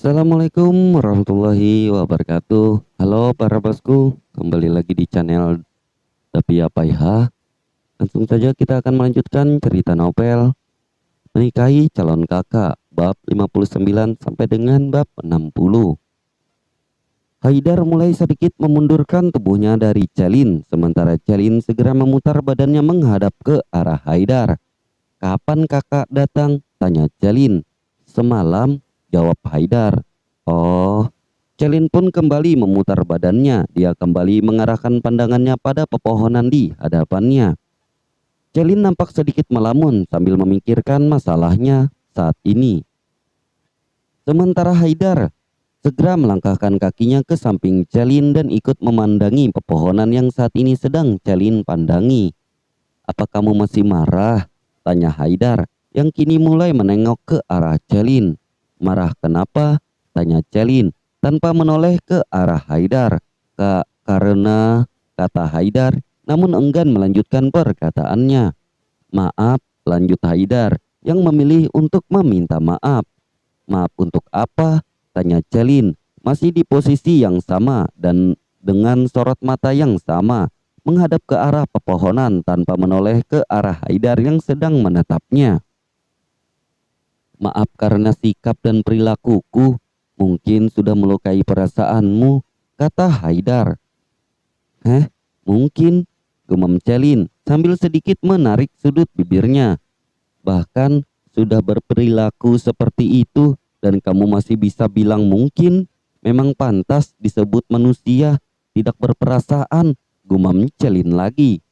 Assalamualaikum warahmatullahi wabarakatuh. Halo para bosku, kembali lagi di channel Tapi Apa Ya. Langsung saja kita akan melanjutkan cerita novel Menikahi Calon Kakak bab 59 sampai dengan bab 60. Haidar mulai sedikit memundurkan tubuhnya dari Celin, sementara Celin segera memutar badannya menghadap ke arah Haidar. "Kapan kakak datang?" tanya Celin. "Semalam," jawab Haidar. "Oh." Celin pun kembali memutar badannya. Dia kembali mengarahkan pandangannya pada pepohonan di hadapannya. Celin nampak sedikit melamun sambil memikirkan masalahnya saat ini. Sementara Haidar segera melangkahkan kakinya ke samping Celin dan ikut memandangi pepohonan yang saat ini sedang Celin pandangi. "Apa kamu masih marah?" tanya Haidar yang kini mulai menengok ke arah Celin. "Marah kenapa?" tanya Celin tanpa menoleh ke arah Haidar. Karena," kata Haidar namun enggan melanjutkan perkataannya. "Maaf," lanjut Haidar yang memilih untuk meminta maaf. "Maaf untuk apa?" tanya Celin masih di posisi yang sama dan dengan sorot mata yang sama menghadap ke arah pepohonan tanpa menoleh ke arah Haidar yang sedang menatapnya. "Maaf karena sikap dan perilakuku mungkin sudah melukai perasaanmu," kata Haidar. "Heh, mungkin," gumam Celin sambil sedikit menarik sudut bibirnya. "Bahkan sudah berperilaku seperti itu dan kamu masih bisa bilang mungkin? Memang pantas disebut manusia tidak berperasaan," gumam Celin lagi.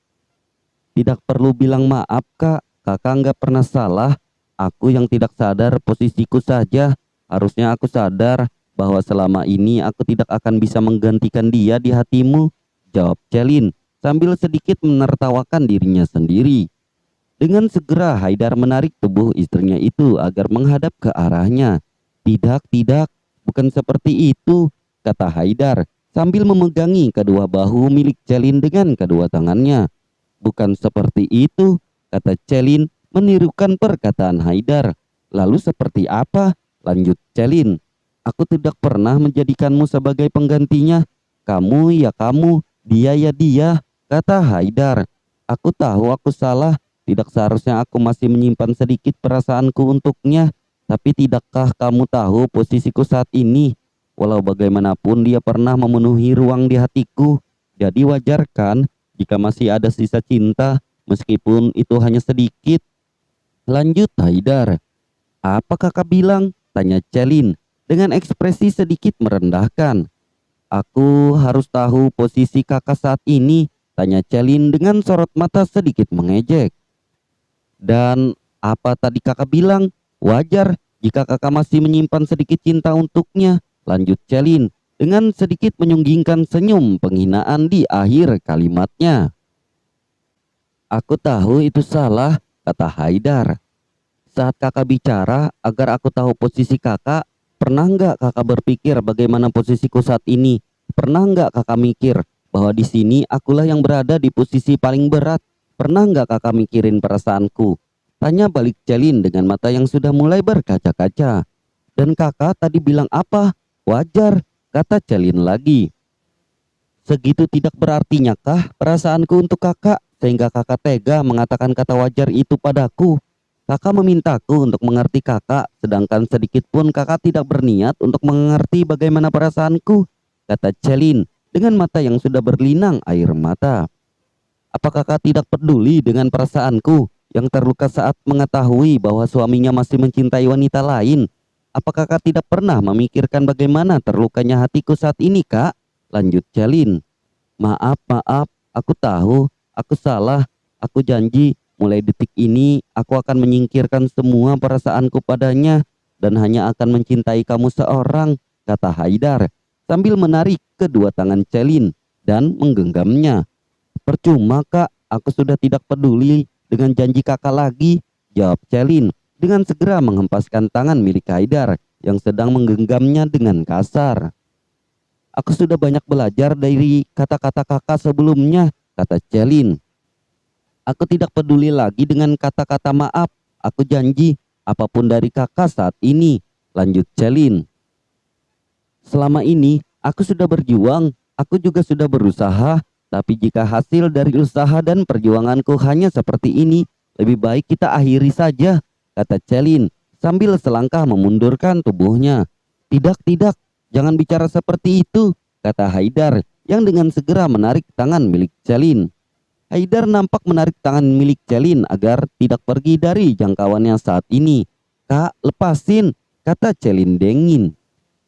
"Tidak perlu bilang maaf kak, kakak nggak pernah salah. Aku yang tidak sadar posisiku saja. Harusnya aku sadar bahwa selama ini aku tidak akan bisa menggantikan dia di hatimu," jawab Celin sambil sedikit menertawakan dirinya sendiri. Dengan segera Haidar menarik tubuh istrinya itu agar menghadap ke arahnya. "Tidak, tidak, bukan seperti itu," kata Haidar sambil memegangi kedua bahu milik Celin dengan kedua tangannya. "Bukan seperti itu," kata Celin menirukan perkataan Haidar. "Lalu seperti apa?" lanjut Celin. "Aku tidak pernah menjadikanmu sebagai penggantinya. Kamu ya kamu, dia ya dia," kata Haidar. "Aku tahu aku salah. Tidak seharusnya aku masih menyimpan sedikit perasaanku untuknya. Tapi tidakkah kamu tahu posisiku saat ini? Walau bagaimanapun dia pernah memenuhi ruang di hatiku. Jadi wajar kan jika masih ada sisa cinta, meskipun itu hanya sedikit," lanjut Haidar. "Apa kakak bilang?" tanya Celin dengan ekspresi sedikit merendahkan. "Aku harus tahu posisi kakak saat ini," tanya Celin dengan sorot mata sedikit mengejek. "Dan apa tadi kakak bilang? Wajar jika kakak masih menyimpan sedikit cinta untuknya," lanjut Celin dengan sedikit menyunggingkan senyum penghinaan di akhir kalimatnya. "Aku tahu itu salah," kata Haidar. "Saat kakak bicara agar aku tahu posisi kakak, pernah nggak kakak berpikir bagaimana posisiku saat ini? Pernah nggak kakak mikir bahwa di sini akulah yang berada di posisi paling berat? Pernah nggak kakak mikirin perasaanku?" tanya balik Celin dengan mata yang sudah mulai berkaca-kaca. "Dan kakak tadi bilang apa?" "Wajar," kata Celin lagi. "Segitu tidak berartinya kah perasaanku untuk kakak sehingga kakak tega mengatakan kata wajar itu padaku? Kakak memintaku untuk mengerti kakak, sedangkan sedikit pun kakak tidak berniat untuk mengerti bagaimana perasaanku," kata Celin dengan mata yang sudah berlinang air mata. "Apa kakak tidak peduli dengan perasaanku yang terluka saat mengetahui bahwa suaminya masih mencintai wanita lain? Apa kakak tidak pernah memikirkan bagaimana terlukanya hatiku saat ini kak?" lanjut Celin. "Maaf, maaf, aku tahu, aku salah. Aku janji mulai detik ini aku akan menyingkirkan semua perasaanku padanya dan hanya akan mencintai kamu seorang," kata Haidar sambil menarik kedua tangan Celin dan menggenggamnya. "Percuma kak, aku sudah tidak peduli dengan janji kakak lagi," jawab Celin dengan segera menghempaskan tangan milik Haidar yang sedang menggenggamnya dengan kasar. "Aku sudah banyak belajar dari kata-kata kakak sebelumnya," kata Celin. "Aku tidak peduli lagi dengan kata-kata maaf. Aku janji apapun dari kakak saat ini," lanjut Celin. Selama ini aku sudah berjuang, aku juga sudah berusaha, tapi jika hasil dari usaha dan perjuanganku hanya seperti ini, lebih baik kita akhiri saja, kata Celin sambil selangkah memundurkan tubuhnya. Tidak, tidak, jangan bicara seperti itu, kata Haidar yang dengan segera menarik tangan milik Celin. Haidar nampak menarik tangan milik Celin agar tidak pergi dari jangkauannya saat ini. Kak, lepasin, kata Celin dingin.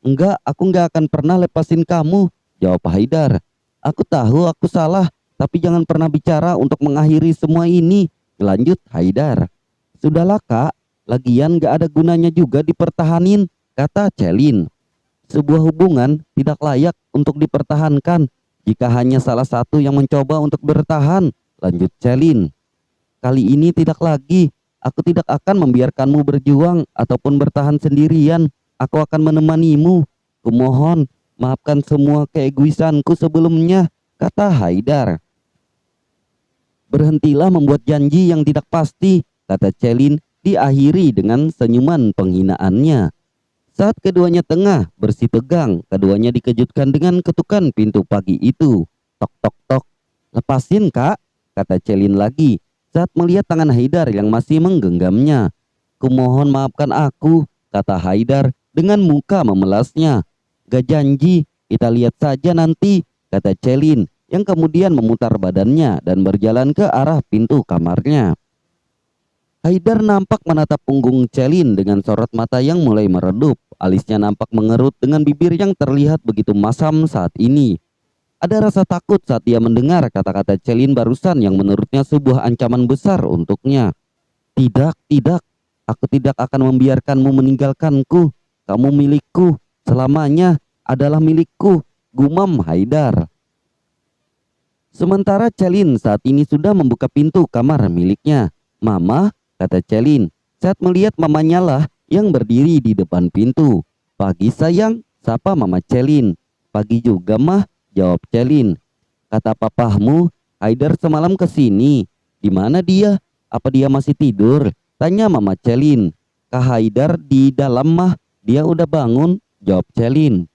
Enggak, aku enggak akan pernah lepasin kamu, jawab Haidar. Aku tahu aku salah, tapi jangan pernah bicara untuk mengakhiri semua ini, lanjut Haidar. Sudahlah kak, lagian gak ada gunanya juga dipertahanin, kata Celin. Sebuah hubungan tidak layak untuk dipertahankan jika hanya salah satu yang mencoba untuk bertahan, lanjut Celin. Kali ini tidak lagi, aku tidak akan membiarkanmu berjuang ataupun bertahan sendirian. Aku akan menemanimu. Kumohon, maafkan semua keegoisanku sebelumnya, kata Haidar. Berhentilah membuat janji yang tidak pasti, kata Celin diakhiri dengan senyuman penghinaannya. Saat keduanya tengah bersitegang, keduanya dikejutkan dengan ketukan pintu pagi itu. Tok tok tok. Lepasin kak, kata Celin lagi saat melihat tangan Haidar yang masih menggenggamnya. Kumohon maafkan aku, kata Haidar dengan muka memelasnya. Gak janji, kita lihat saja nanti, kata Celin yang kemudian memutar badannya dan berjalan ke arah pintu kamarnya. Haidar nampak menatap punggung Celin dengan sorot mata yang mulai meredup. Alisnya nampak mengerut dengan bibir yang terlihat begitu masam saat ini. Ada rasa takut saat dia mendengar kata-kata Celin barusan yang menurutnya sebuah ancaman besar untuknya. Tidak, tidak, aku tidak akan membiarkanmu meninggalkanku. Kamu milikku, selamanya adalah milikku, gumam Haidar. Sementara Celin saat ini sudah membuka pintu kamar miliknya. Mama, kata Celin saat melihat mamanya lah yang berdiri di depan pintu. Pagi sayang, sapa mama Celin. Pagi juga mah, jawab Celin. Kata papahmu, Haidar semalam kesini. Di mana dia? Apa dia masih tidur? Tanya mama Celin. Kak Haidar di dalam mah, dia udah bangun, jawab Celin.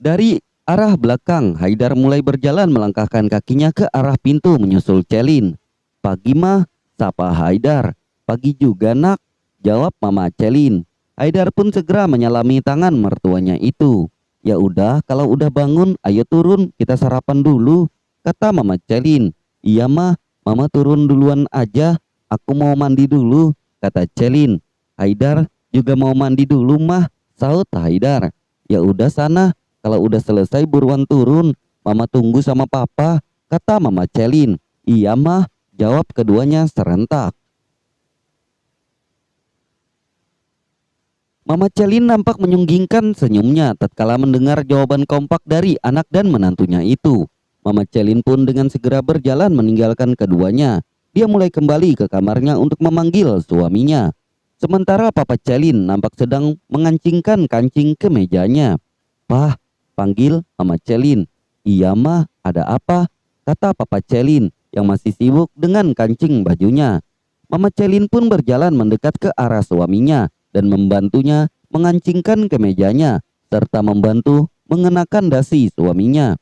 Dari arah belakang, Haidar mulai berjalan melangkahkan kakinya ke arah pintu menyusul Celin. Pagi mah, sapa Haidar. Pagi juga nak, jawab mama Celin. Haidar pun segera menyalami tangan mertuanya itu. Ya udah, kalau udah bangun, ayo turun, kita sarapan dulu, kata mama Celin. Iya mah, mama turun duluan aja, aku mau mandi dulu, kata Celin. Haidar juga mau mandi dulu mah, sahut Haidar. Ya udah sana, kalau udah selesai buruan turun, mama tunggu sama papa, kata mama Celin. Iya mah, jawab keduanya serentak. Mama Celin nampak menyunggingkan senyumnya tatkala mendengar jawaban kompak dari anak dan menantunya itu. Mama Celin pun dengan segera berjalan meninggalkan keduanya. Dia mulai kembali ke kamarnya untuk memanggil suaminya. Sementara Papa Celin nampak sedang mengancingkan kancing ke mejanya. Pah, panggil Mama Celin. Iya mah, ada apa? Kata Papa Celin yang masih sibuk dengan kancing bajunya. Mama Celin pun berjalan mendekat ke arah suaminya dan membantunya mengancingkan kemejanya serta membantu mengenakan dasi suaminya.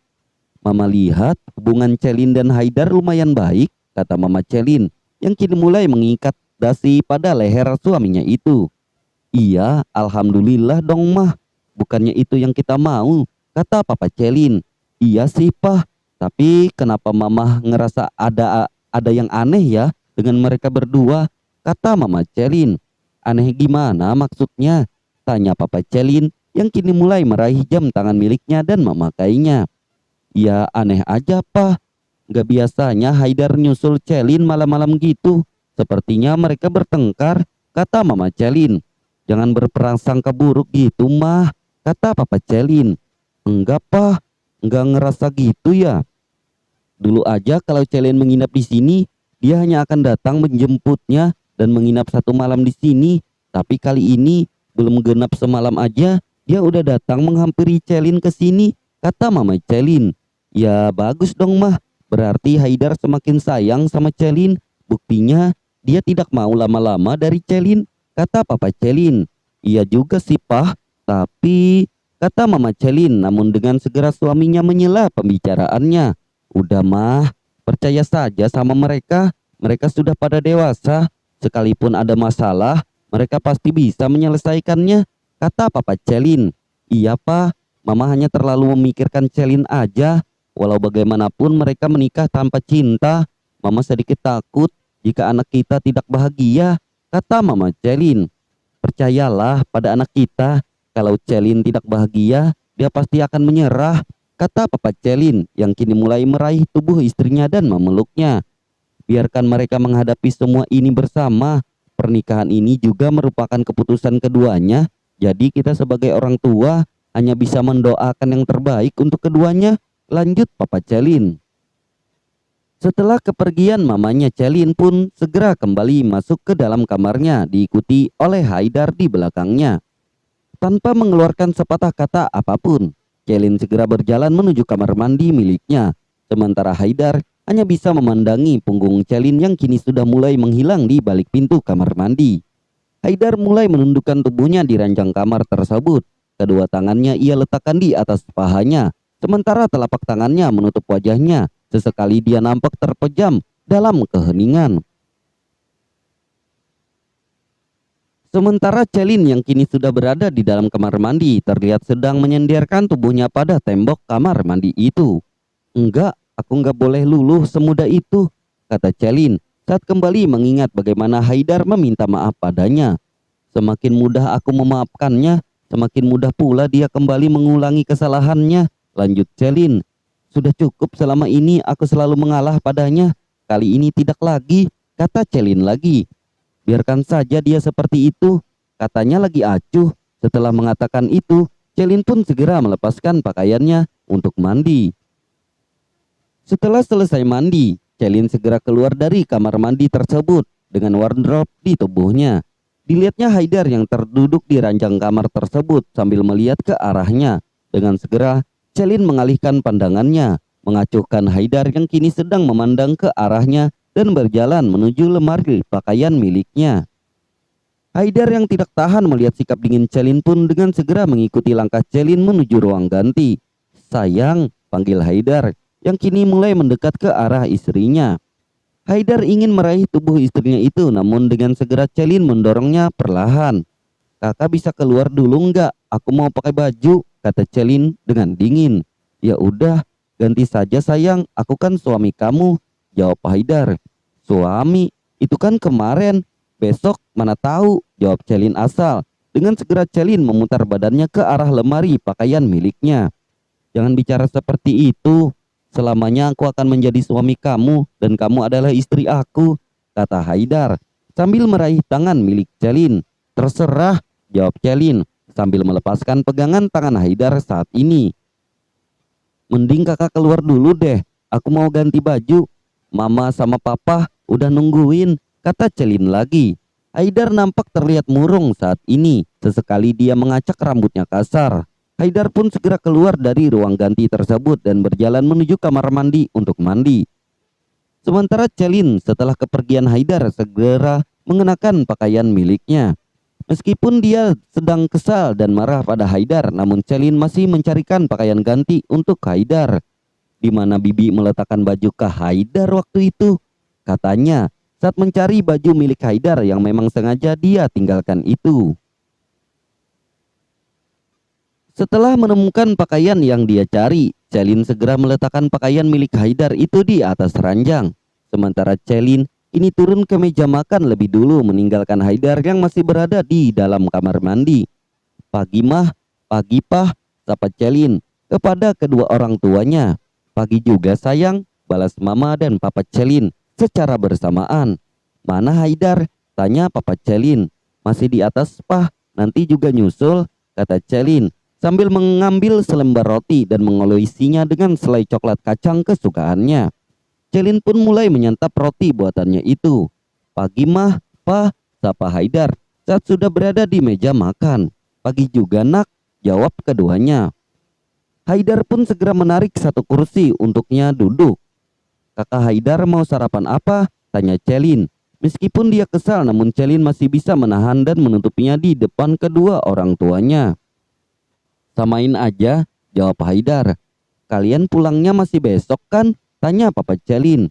Mama lihat hubungan Celin dan Haidar lumayan baik, kata Mama Celin yang kini mulai mengikat dasi pada leher suaminya itu. Iya, alhamdulillah dong mah. Bukannya itu yang kita mau, kata Papa Celin. Iya sih Pah, tapi kenapa Mama ngerasa ada yang aneh ya dengan mereka berdua, kata Mama Celin. Aneh gimana maksudnya? Tanya Papa Celin yang kini mulai meraih jam tangan miliknya dan memakainya. Ya aneh aja Pah, gak biasanya Haidar nyusul Celin malam-malam gitu. Sepertinya mereka bertengkar, kata Mama Celin. Jangan berprasangka buruk gitu mah, kata Papa Celin. Enggak Pah, enggak ngerasa gitu ya. Dulu aja kalau Celin menginap di sini, dia hanya akan datang menjemputnya dan menginap satu malam di sini. Tapi kali ini belum genap semalam aja, dia udah datang menghampiri Celin ke sini, kata Mama Celin. Ya bagus dong mah, berarti Haidar semakin sayang sama Celin. Buktinya dia tidak mau lama-lama dari Celin, kata Papa Celin. Iya juga sih Pah, Tapi, kata Mama Celin, namun dengan segera suaminya menyela pembicaraannya. Udah mah, percaya saja sama mereka. Mereka sudah pada dewasa. Sekalipun ada masalah, mereka pasti bisa menyelesaikannya, kata Papa Celin. Iya Pak, Mama hanya terlalu memikirkan Celin aja. Walau bagaimanapun mereka menikah tanpa cinta. Mama sedikit takut jika anak kita tidak bahagia, kata Mama Celin. Percayalah pada anak kita, kalau Celin tidak bahagia, dia pasti akan menyerah, kata Papa Celin yang kini mulai meraih tubuh istrinya dan memeluknya. Biarkan mereka menghadapi semua ini bersama. Pernikahan ini juga merupakan keputusan keduanya. Jadi kita sebagai orang tua hanya bisa mendoakan yang terbaik untuk keduanya, lanjut Papa Celin. Setelah kepergian mamanya, Celin pun segera kembali masuk ke dalam kamarnya, diikuti oleh Haidar di belakangnya. Tanpa mengeluarkan sepatah kata apapun, Celin segera berjalan menuju kamar mandi miliknya. Sementara Haidar hanya bisa memandangi punggung Celin yang kini sudah mulai menghilang di balik pintu kamar mandi. Haidar mulai menundukkan tubuhnya di ranjang kamar tersebut. Kedua tangannya ia letakkan di atas pahanya, sementara telapak tangannya menutup wajahnya. Sesekali dia nampak terpejam dalam keheningan. Sementara Celin yang kini sudah berada di dalam kamar mandi terlihat sedang menyenderkan tubuhnya pada tembok kamar mandi itu. Enggak, aku enggak boleh luluh semudah itu, kata Celin saat kembali mengingat bagaimana Haidar meminta maaf padanya. Semakin mudah aku memaafkannya, semakin mudah pula dia kembali mengulangi kesalahannya, lanjut Celin. Sudah cukup, selama ini aku selalu mengalah padanya. Kali ini tidak lagi, kata Celin lagi. Biarkan saja dia seperti itu, katanya lagi acuh. Setelah mengatakan itu, Celin pun segera melepaskan pakaiannya untuk mandi. Setelah selesai mandi, Celin segera keluar dari kamar mandi tersebut dengan wardrobe di tubuhnya. Dilihatnya Haidar yang terduduk di ranjang kamar tersebut sambil melihat ke arahnya. Dengan segera Celin mengalihkan pandangannya, mengacuhkan Haidar yang kini sedang memandang ke arahnya dan berjalan menuju lemari pakaian miliknya. Haidar yang tidak tahan melihat sikap dingin Celin pun dengan segera mengikuti langkah Celin menuju ruang ganti. Sayang, panggil Haidar yang kini mulai mendekat ke arah istrinya. Haidar ingin meraih tubuh istrinya itu, namun dengan segera Celin mendorongnya perlahan. Kakak bisa keluar dulu enggak? Aku mau pakai baju, kata Celin dengan dingin. Ya udah, ganti saja sayang, aku kan suami kamu, jawab Haidar. Suami? Itu kan kemarin, besok mana tahu, jawab Celin asal. Dengan segera Celin memutar badannya ke arah lemari pakaian miliknya. Jangan bicara seperti itu, selamanya aku akan menjadi suami kamu dan kamu adalah istri aku, kata Haidar sambil meraih tangan milik Celin. Terserah, jawab Celin sambil melepaskan pegangan tangan Haidar saat ini. Mending kakak keluar dulu deh, aku mau ganti baju. Mama sama papa udah nungguin, kata Celin lagi. Haidar nampak terlihat murung saat ini. Sesekali dia mengacak rambutnya kasar. Haidar pun segera keluar dari ruang ganti tersebut dan berjalan menuju kamar mandi untuk mandi. Sementara Celin setelah kepergian Haidar segera mengenakan pakaian miliknya. Meskipun dia sedang kesal dan marah pada Haidar, namun Celin masih mencarikan pakaian ganti untuk Haidar. Di mana Bibi meletakkan baju ke Haidar waktu itu? Katanya saat mencari baju milik Haidar yang memang sengaja dia tinggalkan itu. Setelah menemukan pakaian yang dia cari, Celin segera meletakkan pakaian milik Haidar itu di atas ranjang. Sementara Celin ini turun ke meja makan lebih dulu meninggalkan Haidar yang masih berada di dalam kamar mandi. Pagi mah, pagi pah, sapa Celin kepada kedua orang tuanya. Pagi juga sayang, balas Mama dan Papa Celin secara bersamaan. Mana Haidar? Tanya Papa Celin. Masih di atas pah, nanti juga nyusul, kata Celin sambil mengambil selembar roti dan mengolesinya dengan selai coklat kacang kesukaannya. Celin pun mulai menyantap roti buatannya itu. Pagi mah, pa, sapa Haidar saat sudah berada di meja makan. Pagi juga nak, jawab keduanya. Haidar pun segera menarik satu kursi untuknya duduk. Kakak Haidar mau sarapan apa? Tanya Celin. Meskipun dia kesal, namun Celin masih bisa menahan dan menutupinya di depan kedua orang tuanya. Samain aja, jawab Haidar. Kalian pulangnya masih besok kan? Tanya Papa Celin.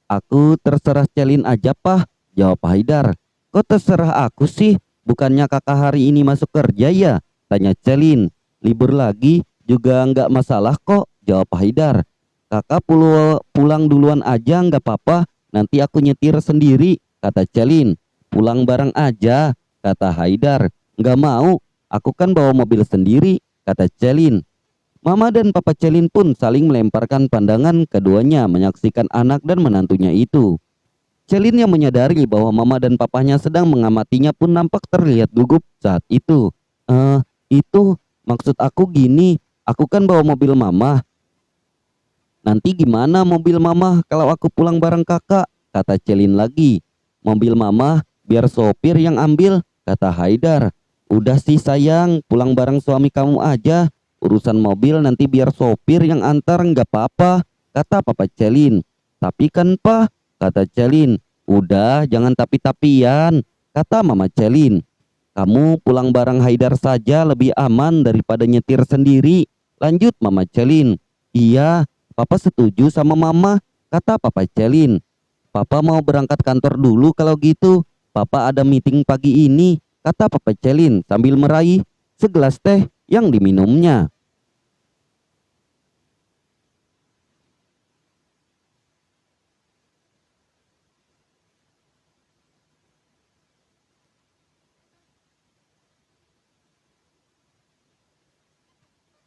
Aku terserah Celin aja, Pah, jawab Haidar. Kok terserah aku sih? Bukannya kakak hari ini masuk kerja ya? Tanya Celin. Libur lagi juga nggak masalah kok, jawab Haidar. Kakak pulang duluan aja nggak apa-apa, nanti aku nyetir sendiri, kata Celin. Pulang bareng aja, kata Haidar. Nggak mau, aku kan bawa mobil sendiri, kata Celin. Mama dan Papa Celin pun saling melemparkan pandangan, keduanya menyaksikan anak dan menantunya itu. Celin yang menyadari bahwa mama dan papanya sedang mengamatinya pun nampak terlihat gugup saat itu. Itu maksud aku gini, aku kan bawa mobil mama. Nanti gimana mobil mama kalau aku pulang bareng kakak, kata Celin lagi. Mobil mama biar sopir yang ambil, kata Haidar. Udah sih sayang, pulang bareng suami kamu aja. Urusan mobil nanti biar sopir yang antar, nggak apa-apa, kata Papa Celin. Tapi kan Pak, kata Celin. Udah jangan tapi-tapian, kata Mama Celin. Kamu pulang bareng Haidar saja lebih aman daripada nyetir sendiri, lanjut Mama Celin. Iya, Papa setuju sama Mama, kata Papa Celin. Papa mau berangkat kantor dulu kalau gitu. Papa ada meeting pagi ini, kata Papa Celin sambil meraih segelas teh yang diminumnya.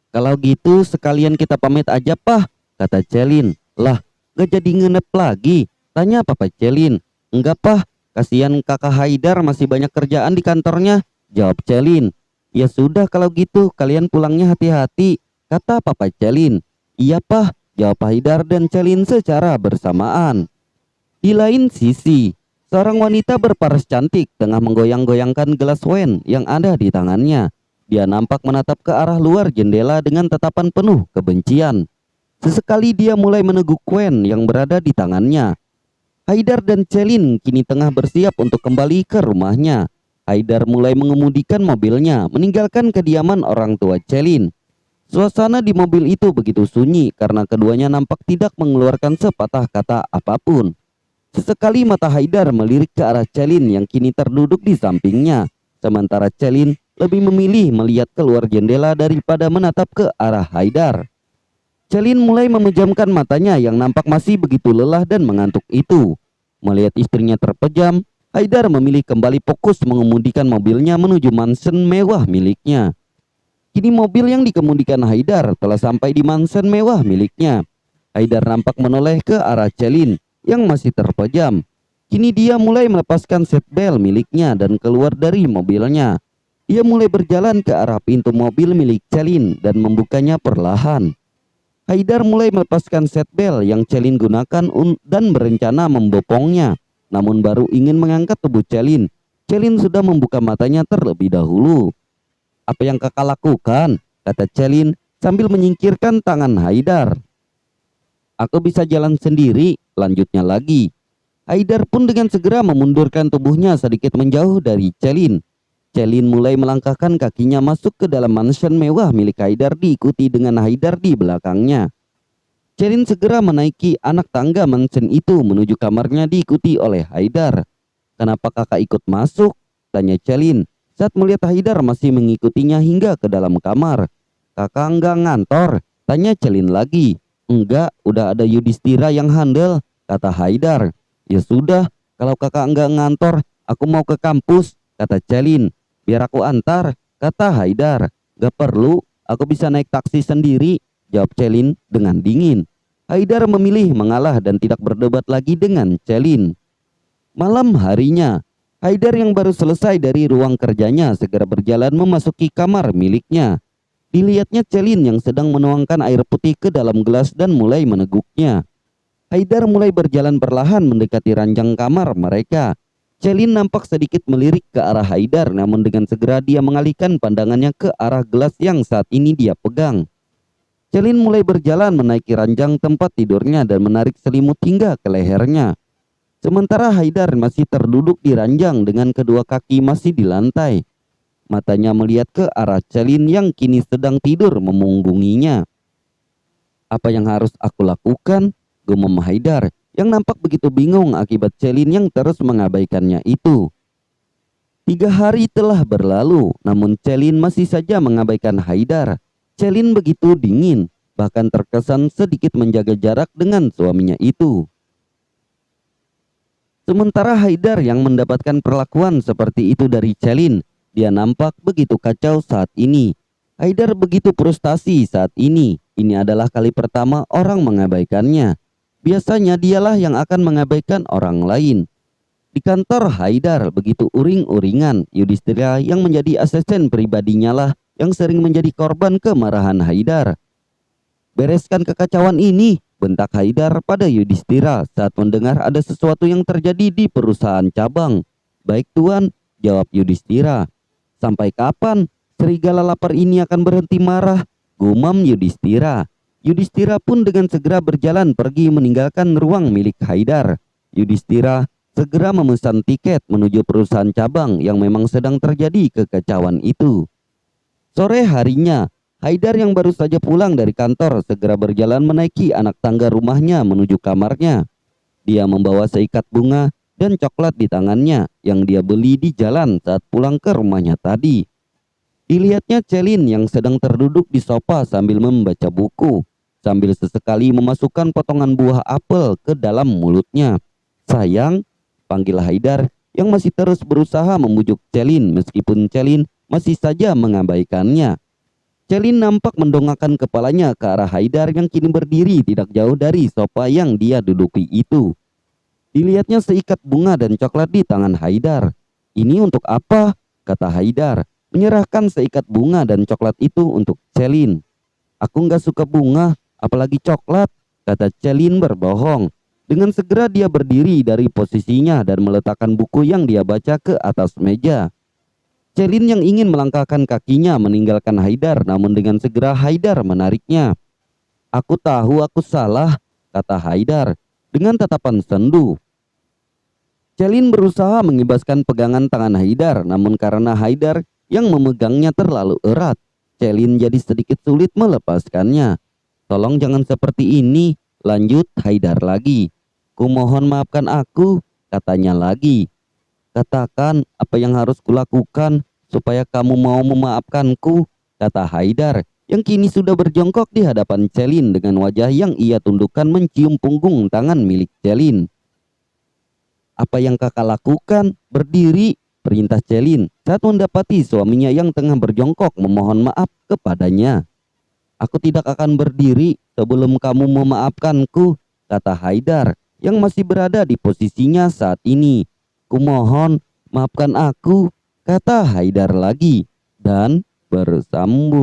Kalau gitu sekalian kita pamit aja, Pah, kata Celin. Lah, gak jadi nginep lagi, tanya Papa Celin. Enggak, Pah, kasihan kakak Haidar masih banyak kerjaan di kantornya, jawab Celin. Ya sudah kalau gitu kalian pulangnya hati-hati, kata Papa Celin. Iya, Pah, jawab Haidar dan Celin secara bersamaan. Di lain sisi, seorang wanita berparas cantik tengah menggoyang-goyangkan gelas wine yang ada di tangannya. Dia nampak menatap ke arah luar jendela dengan tatapan penuh kebencian. Sesekali dia mulai meneguk wine yang berada di tangannya. Haidar dan Celin kini tengah bersiap untuk kembali ke rumahnya. Haidar mulai mengemudikan mobilnya, meninggalkan kediaman orang tua Celin. Suasana di mobil itu begitu sunyi karena keduanya nampak tidak mengeluarkan sepatah kata apapun. Sesekali mata Haidar melirik ke arah Celin yang kini terduduk di sampingnya. Sementara Celin lebih memilih melihat keluar jendela daripada menatap ke arah Haidar. Celin mulai memejamkan matanya yang nampak masih begitu lelah dan mengantuk itu. Melihat istrinya terpejam, Haidar memilih kembali fokus mengemudikan mobilnya menuju mansion mewah miliknya. Kini mobil yang dikemudikan Haidar telah sampai di mansion mewah miliknya. Haidar nampak menoleh ke arah Celin yang masih terpejam. Kini dia mulai melepaskan seatbelt miliknya dan keluar dari mobilnya. Ia mulai berjalan ke arah pintu mobil milik Celin dan membukanya perlahan. Haidar mulai melepaskan seatbelt yang Celin gunakan dan berencana membopongnya. Namun baru ingin mengangkat tubuh Celin, Celin sudah membuka matanya terlebih dahulu. Apa yang kakak lakukan? Kata Celin sambil menyingkirkan tangan Haidar. Aku bisa jalan sendiri, lanjutnya lagi. Haidar pun dengan segera memundurkan tubuhnya sedikit menjauh dari Celin. Celin mulai melangkahkan kakinya masuk ke dalam mansion mewah milik Haidar diikuti dengan Haidar di belakangnya. Celin segera menaiki anak tangga mansion itu menuju kamarnya diikuti oleh Haidar. Kenapa kakak ikut masuk? Tanya Celin saat melihat Haidar masih mengikutinya hingga ke dalam kamar. Kakak enggak ngantor? Tanya Celin lagi. Enggak, udah ada Yudhistira yang handle, kata Haidar. Ya sudah, kalau kakak enggak ngantor, aku mau ke kampus, kata Celin. Biar aku antar, kata Haidar. Gak perlu, aku bisa naik taksi sendiri, jawab Celin dengan dingin. Haidar memilih mengalah dan tidak berdebat lagi dengan Celin. Malam harinya, Haidar yang baru selesai dari ruang kerjanya segera berjalan memasuki kamar miliknya. Dilihatnya Celin yang sedang menuangkan air putih ke dalam gelas dan mulai meneguknya. Haidar mulai berjalan perlahan mendekati ranjang kamar mereka. Celin nampak sedikit melirik ke arah Haidar, namun dengan segera dia mengalihkan pandangannya ke arah gelas yang saat ini dia pegang. Celin mulai berjalan menaiki ranjang tempat tidurnya dan menarik selimut hingga ke lehernya. Sementara Haidar masih terduduk di ranjang dengan kedua kaki masih di lantai. Matanya melihat ke arah Celin yang kini sedang tidur memunggunginya. Apa yang harus aku lakukan? Gumam Haidar yang nampak begitu bingung akibat Celin yang terus mengabaikannya itu. 3 hari telah berlalu, namun Celin masih saja mengabaikan Haidar. Celin begitu dingin, bahkan terkesan sedikit menjaga jarak dengan suaminya itu. Sementara Haidar yang mendapatkan perlakuan seperti itu dari Celin, dia nampak begitu kacau saat ini. Haidar begitu frustasi saat ini. Ini adalah kali pertama orang mengabaikannya. Biasanya dialah yang akan mengabaikan orang lain. Di kantor Haidar begitu uring-uringan, Yudhistira yang menjadi asisten pribadinya lah yang sering menjadi korban kemarahan Haidar. Bereskan kekacauan ini, bentak Haidar pada Yudhistira saat mendengar ada sesuatu yang terjadi di perusahaan cabang. Baik tuan, jawab Yudhistira. Sampai kapan serigala lapar ini akan berhenti marah? Gumam Yudhistira. Yudhistira pun dengan segera berjalan pergi meninggalkan ruang milik Haidar. Yudhistira segera memesan tiket menuju perusahaan cabang yang memang sedang terjadi kekacauan itu. Sore harinya, Haidar yang baru saja pulang dari kantor segera berjalan menaiki anak tangga rumahnya menuju kamarnya. Dia membawa seikat bunga dan coklat di tangannya yang dia beli di jalan saat pulang ke rumahnya tadi. Dilihatnya Celin yang sedang terduduk di sofa sambil membaca buku, sambil sesekali memasukkan potongan buah apel ke dalam mulutnya. Sayang, panggil Haidar yang masih terus berusaha membujuk Celin meskipun Celin masih saja mengabaikannya. Celin nampak mendongakkan kepalanya ke arah Haidar yang kini berdiri tidak jauh dari sofa yang dia duduki itu. Dilihatnya seikat bunga dan coklat di tangan Haidar. Ini untuk apa? Kata Haidar, menyerahkan seikat bunga dan coklat itu untuk Celin. Aku nggak suka bunga, apalagi coklat, kata Celin berbohong. Dengan segera dia berdiri dari posisinya dan meletakkan buku yang dia baca ke atas meja. Celin yang ingin melangkahkan kakinya meninggalkan Haidar, namun dengan segera Haidar menariknya. Aku tahu aku salah, kata Haidar dengan tatapan sendu. Celin berusaha mengibaskan pegangan tangan Haidar, namun karena Haidar yang memegangnya terlalu erat, Celin jadi sedikit sulit melepaskannya. Tolong jangan seperti ini, lanjut Haidar lagi. Kumohon maafkan aku, katanya lagi. Katakan apa yang harus kulakukan supaya kamu mau memaafkanku, kata Haidar yang kini sudah berjongkok di hadapan Celin dengan wajah yang ia tundukkan mencium punggung tangan milik Celin. Apa yang kakak lakukan? Berdiri, perintah Celin saat mendapati suaminya yang tengah berjongkok memohon maaf kepadanya. Aku tidak akan berdiri sebelum kamu memaafkanku, kata Haidar yang masih berada di posisinya saat ini. Kumohon, maafkan aku, kata Haidar lagi, dan bersambung.